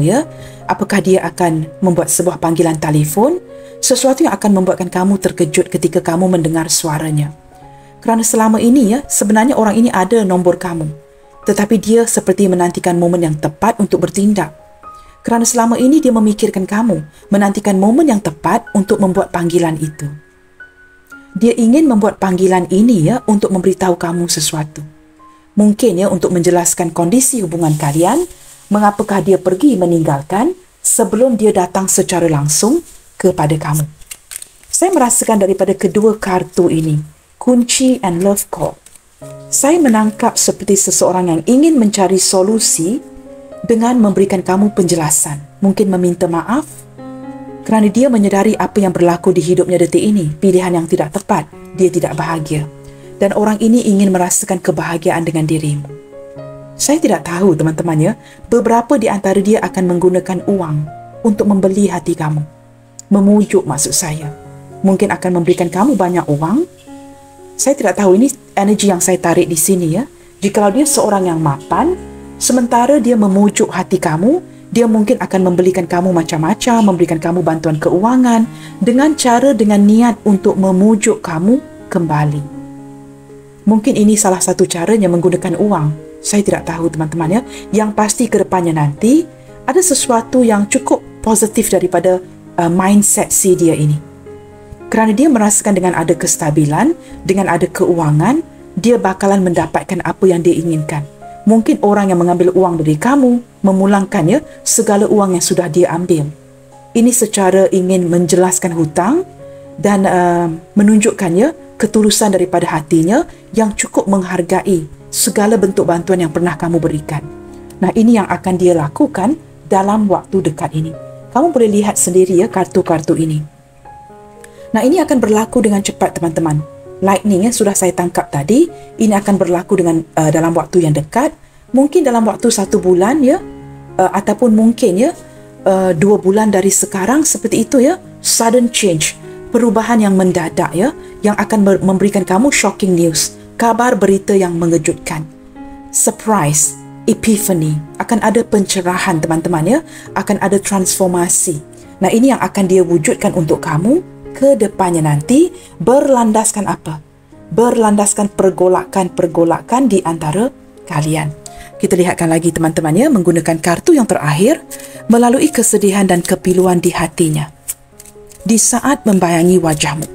S1: Apakah dia akan membuat sebuah panggilan telefon? Sesuatu yang akan membuatkan kamu terkejut ketika kamu mendengar suaranya. Kerana selama ini sebenarnya orang ini ada nombor kamu. Tetapi dia seperti menantikan momen yang tepat untuk bertindak. Kerana selama ini dia memikirkan kamu, menantikan momen yang tepat untuk membuat panggilan itu. Dia ingin membuat panggilan ini untuk memberitahu kamu sesuatu. Mungkin untuk menjelaskan kondisi hubungan kalian, mengapakah dia pergi meninggalkan sebelum dia datang secara langsung kepada kamu. Saya merasakan daripada kedua kartu ini, kunci and love call, saya menangkap seperti seseorang yang ingin mencari solusi dengan memberikan kamu penjelasan. Mungkin meminta maaf kerana dia menyedari apa yang berlaku di hidupnya detik ini, pilihan yang tidak tepat, dia tidak bahagia. Dan orang ini ingin merasakan kebahagiaan dengan dirimu. Saya tidak tahu teman-teman beberapa di antara dia akan menggunakan uang untuk membeli hati kamu. Memujuk maksud saya. Mungkin akan memberikan kamu banyak uang. Saya tidak tahu, ini energi yang saya tarik di sini Jikalau dia seorang yang mapan, sementara dia memujuk hati kamu, dia mungkin akan membelikan kamu macam-macam, memberikan kamu bantuan keuangan dengan niat untuk memujuk kamu kembali. Mungkin ini salah satu caranya menggunakan uang. Saya tidak tahu teman-teman Yang pasti ke depannya nanti ada sesuatu yang cukup positif daripada mindset si dia ini. Kerana dia merasakan dengan ada kestabilan, dengan ada keuangan, dia bakalan mendapatkan apa yang dia inginkan. Mungkin orang yang mengambil uang dari kamu memulangkan segala uang yang sudah dia ambil. Ini secara ingin menjelaskan hutang dan menunjukkan ketulusan daripada hatinya yang cukup menghargai segala bentuk bantuan yang pernah kamu berikan. Nah, ini yang akan dia lakukan dalam waktu dekat ini. Kamu boleh lihat sendiri kartu-kartu ini. Nah, ini akan berlaku dengan cepat teman-teman. Lightning sudah saya tangkap tadi. Ini akan berlaku dengan dalam waktu yang dekat. Mungkin dalam waktu 1 bulan ataupun mungkin 2 bulan dari sekarang, seperti itu sudden change. Perubahan yang mendadak yang akan memberikan kamu shocking news, kabar berita yang mengejutkan, surprise, epiphany, akan ada pencerahan teman-teman akan ada transformasi. Nah, ini yang akan dia wujudkan untuk kamu ke depannya nanti, berlandaskan apa? Berlandaskan pergolakan di antara kalian. Kita lihatkan lagi teman-teman menggunakan kartu yang terakhir, melalui kesedihan dan kepiluan di hatinya. Di saat membayangi wajahmu,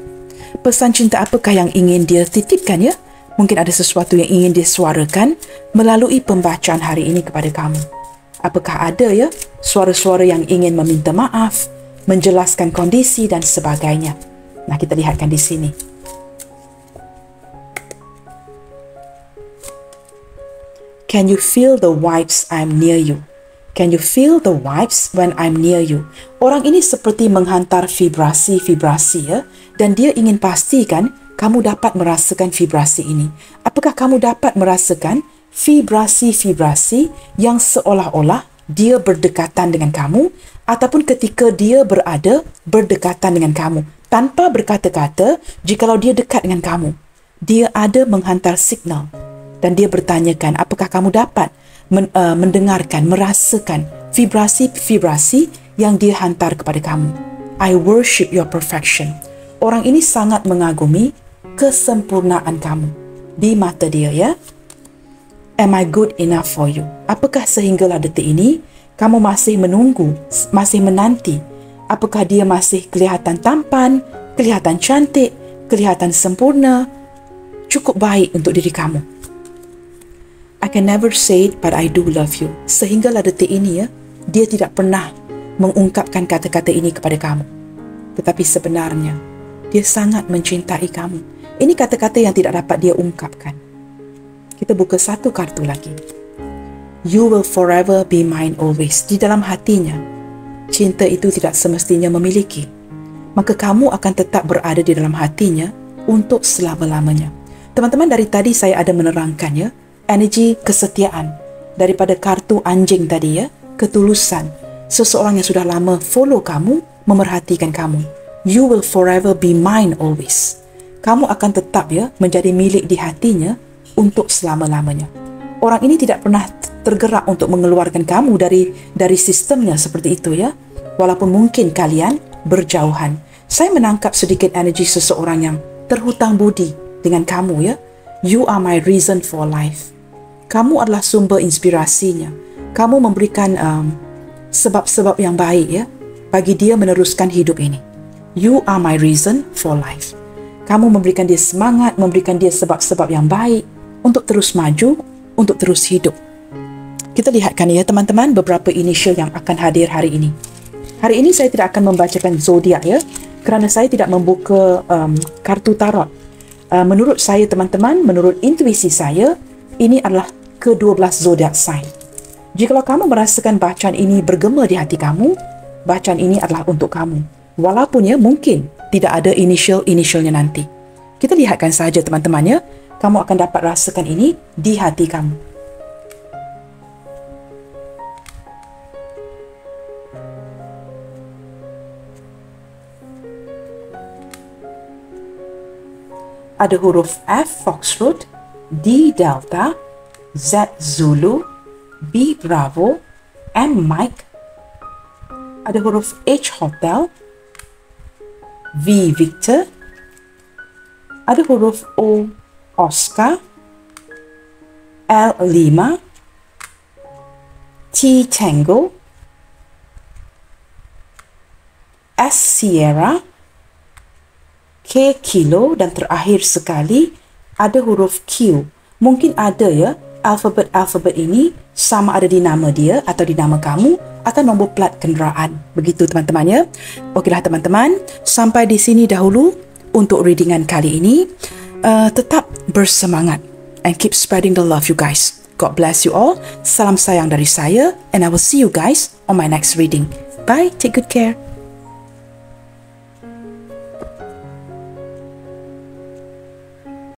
S1: pesan cinta apakah yang ingin dia titipkan Mungkin ada sesuatu yang ingin dia suarakan melalui pembacaan hari ini kepada kamu. Apakah ada suara-suara yang ingin meminta maaf, menjelaskan kondisi dan sebagainya. Nah, kita lihatkan di sini. Can you feel the vibes I'm near you? Can you feel the vibes when I'm near you? Orang ini seperti menghantar vibrasi-vibrasi dan dia ingin pastikan kamu dapat merasakan vibrasi ini? Apakah kamu dapat merasakan vibrasi-vibrasi yang seolah-olah dia berdekatan dengan kamu ataupun ketika dia berada berdekatan dengan kamu? Tanpa berkata-kata, jikalau dia dekat dengan kamu, dia ada menghantar signal dan dia bertanyakan apakah kamu dapat mendengarkan, merasakan vibrasi-vibrasi yang dia hantar kepada kamu. I worship your perfection. Orang ini sangat mengagumi kesempurnaan kamu di mata dia, ya. Am I good enough for you? Apakah sehinggalah detik ini kamu masih menunggu, masih menanti? Apakah dia masih kelihatan tampan, kelihatan cantik, kelihatan sempurna, cukup baik untuk diri kamu? I can never say it, but I do love you. Sehinggalah detik ini, ya, dia tidak pernah mengungkapkan kata-kata ini kepada kamu. Tetapi sebenarnya, dia sangat mencintai kamu. Ini kata-kata yang tidak dapat dia ungkapkan. Kita buka satu kartu lagi. You will forever be mine always. Di dalam hatinya, cinta itu tidak semestinya memiliki. Maka kamu akan tetap berada di dalam hatinya untuk selama-lamanya. Teman-teman, dari tadi saya ada menerangkan, ya, energi kesetiaan daripada kartu anjing tadi, ya, ketulusan. Seseorang yang sudah lama follow kamu, memerhatikan kamu. You will forever be mine always. Kamu akan tetap, ya, menjadi milik di hatinya untuk selama-lamanya. Orang ini tidak pernah tergerak untuk mengeluarkan kamu dari sistemnya seperti itu, ya. Walaupun mungkin kalian berjauhan. Saya menangkap sedikit energi seseorang yang terhutang budi dengan kamu, ya. You are my reason for life. Kamu adalah sumber inspirasinya. Kamu memberikan sebab-sebab yang baik, ya, bagi dia meneruskan hidup ini. You are my reason for life. Kamu memberikan dia semangat, memberikan dia sebab-sebab yang baik untuk terus maju, untuk terus hidup. Kita lihatkan, ya, teman-teman, beberapa inisial yang akan hadir hari ini. Hari ini saya tidak akan membacakan zodiak, ya, kerana saya tidak membuka kartu tarot. Menurut saya, teman-teman, menurut intuisi saya, ini adalah ke-12 zodiak sign. Jikalau kamu merasakan bacaan ini bergema di hati kamu, bacaan ini adalah untuk kamu. Walaupun, ya, mungkin tidak ada inisialnya nanti. Kita lihatkan saja, teman-teman, ya. Kamu akan dapat rasakan ini di hati kamu. Ada huruf F Foxtrot, D Delta, Z Zulu, B Bravo, M Mike. Ada huruf H Hotel, V Victor. Ada huruf O Oscar, L Lima, T Tango, S Sierra, K Kilo, dan terakhir sekali ada huruf Q. Mungkin ada, ya, alfabet ini sama ada di nama dia atau di nama kamu atau nombor plat kenderaan. Begitu, teman-teman, ya. Okeylah, teman-teman, sampai di sini dahulu untuk readingan kali ini. Tetap bersemangat and keep spreading the love, you guys. God bless you all. Salam sayang dari saya, and I will see you guys on my next reading. Bye. Take good care.